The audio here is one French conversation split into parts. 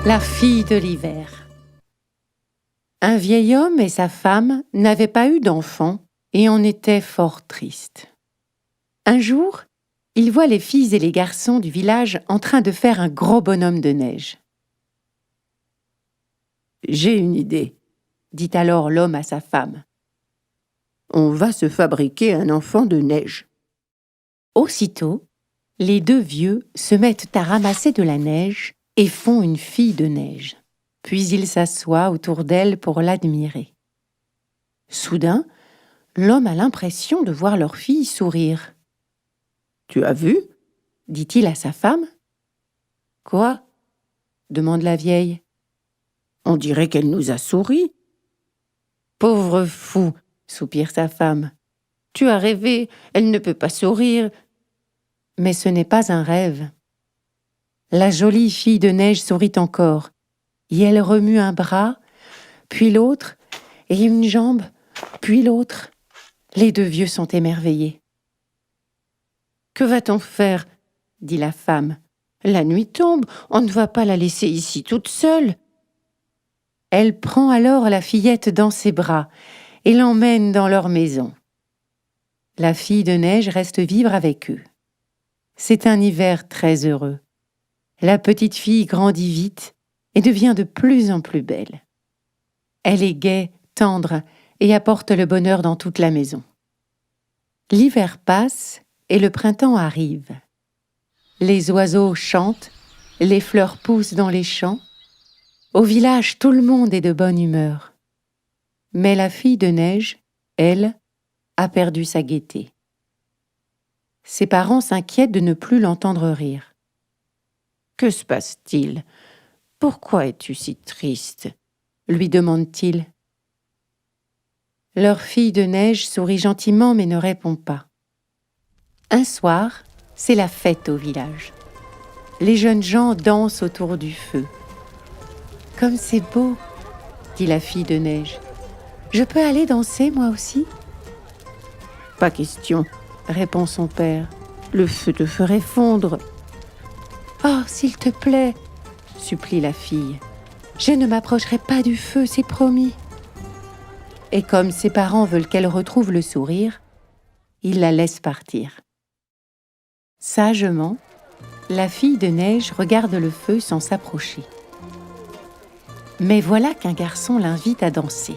La fille de l'hiver. Un vieil homme et sa femme n'avaient pas eu d'enfants et en étaient fort tristes. Un jour, ils voient les filles et les garçons du village en train de faire un gros bonhomme de neige. « J'ai une idée, » dit alors l'homme à sa femme. « On va se fabriquer un enfant de neige. » Aussitôt, les deux vieux se mettent à ramasser de la neige et font une fille de neige. Puis ils s'assoient autour d'elle pour l'admirer. Soudain, l'homme a l'impression de voir leur fille sourire. « Tu as vu ?» dit-il à sa femme. « Quoi ?» demande la vieille. « On dirait qu'elle nous a souri. »« Pauvre fou !» soupire sa femme. « Tu as rêvé, elle ne peut pas sourire. » Mais ce n'est pas un rêve. La jolie fille de neige sourit encore, et elle remue un bras, puis l'autre, et une jambe, puis l'autre. Les deux vieux sont émerveillés. « Que va-t-on faire ?» dit la femme. « La nuit tombe, on ne va pas la laisser ici toute seule. » Elle prend alors la fillette dans ses bras et l'emmène dans leur maison. La fille de neige reste vivre avec eux. C'est un hiver très heureux. La petite fille grandit vite et devient de plus en plus belle. Elle est gaie, tendre et apporte le bonheur dans toute la maison. L'hiver passe et le printemps arrive. Les oiseaux chantent, les fleurs poussent dans les champs. Au village, tout le monde est de bonne humeur. Mais la fille de neige, elle, a perdu sa gaieté. Ses parents s'inquiètent de ne plus l'entendre rire. « Que se passe-t-il ? Pourquoi es-tu si triste ?» lui demande-t-il. Leur fille de neige sourit gentiment mais ne répond pas. Un soir, c'est la fête au village. Les jeunes gens dansent autour du feu. « Comme c'est beau !» dit la fille de neige. « Je peux aller danser moi aussi ?» « Pas question !» répond son père. « Le feu te ferait fondre. »« Oh, s'il te plaît !» supplie la fille. « Je ne m'approcherai pas du feu, c'est promis. » Et comme ses parents veulent qu'elle retrouve le sourire, ils la laissent partir. Sagement, la fille de neige regarde le feu sans s'approcher. Mais voilà qu'un garçon l'invite à danser.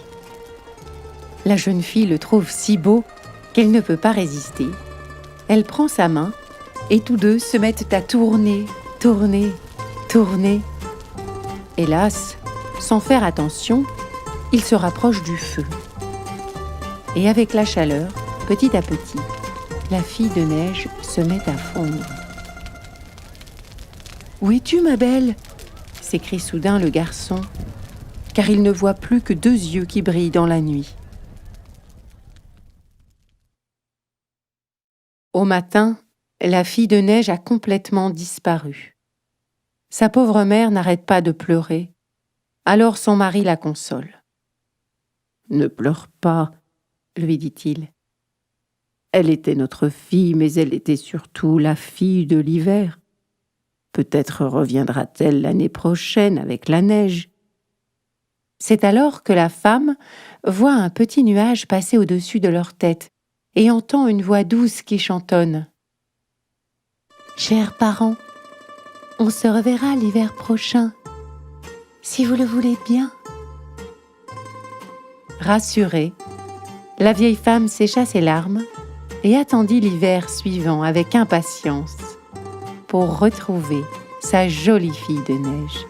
La jeune fille le trouve si beau qu'elle ne peut pas résister. Elle prend sa main et tous deux se mettent à tourner, tourner, tourner. Hélas, sans faire attention, ils se rapprochent du feu. Et avec la chaleur, petit à petit, la fille de neige se met à fondre. « Où es-tu, ma belle ?» s'écrie soudain le garçon, car il ne voit plus que deux yeux qui brillent dans la nuit. Au matin, la fille de neige a complètement disparu. Sa pauvre mère n'arrête pas de pleurer, alors son mari la console. « Ne pleure pas, » lui dit-il. « Elle était notre fille, mais elle était surtout la fille de l'hiver. Peut-être reviendra-t-elle l'année prochaine avec la neige. » C'est alors que la femme voit un petit nuage passer au-dessus de leur tête et entend une voix douce qui chantonne. « Chers parents, on se reverra l'hiver prochain, si vous le voulez bien. » Rassurée, la vieille femme sécha ses larmes et attendit l'hiver suivant avec impatience pour retrouver sa jolie fille de neige.